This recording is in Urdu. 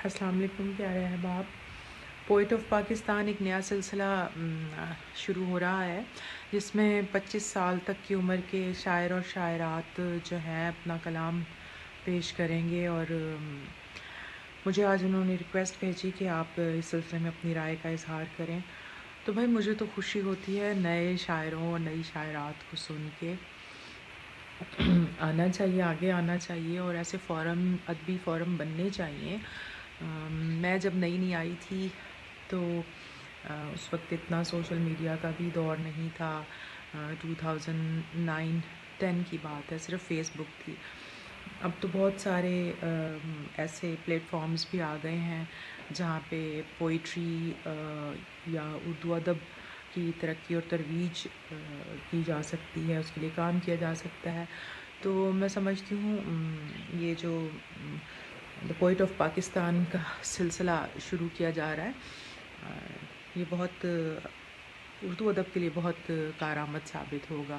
السلام علیکم پیارے احباب. پوئٹ آف پاکستان ایک نیا سلسلہ شروع ہو رہا ہے جس میں 25 سال تک کی عمر کے شاعر اور شاعرات جو ہیں اپنا کلام پیش کریں گے، اور مجھے آج انہوں نے ریکویسٹ بھیجی کہ آپ اس سلسلے میں اپنی رائے کا اظہار کریں. تو بھائی مجھے تو خوشی ہوتی ہے نئے شاعروں اور نئی شاعرات کو سن کے. آنا چاہیے، آگے آنا چاہیے، اور ایسے فورم، ادبی فورم بننے چاہیے. میں جب نئی نئی آئی تھی تو اس وقت اتنا سوشل میڈیا کا بھی دور نہیں تھا. 2009-10 کی بات ہے، صرف فیس بک تھی. اب تو بہت سارے ایسے پلیٹ فارمز بھی آ گئے ہیں جہاں پہ پوئٹری یا اردو ادب کی ترقی اور ترویج کی جا سکتی ہے، اس کے لیے کام کیا جا سکتا ہے. تو میں سمجھتی ہوں یہ جو دا پوئٹ آف پاکستان کا سلسلہ شروع کیا جا رہا ہے، یہ بہت اردو ادب کے لیے بہت کارآمد ثابت ہوگا.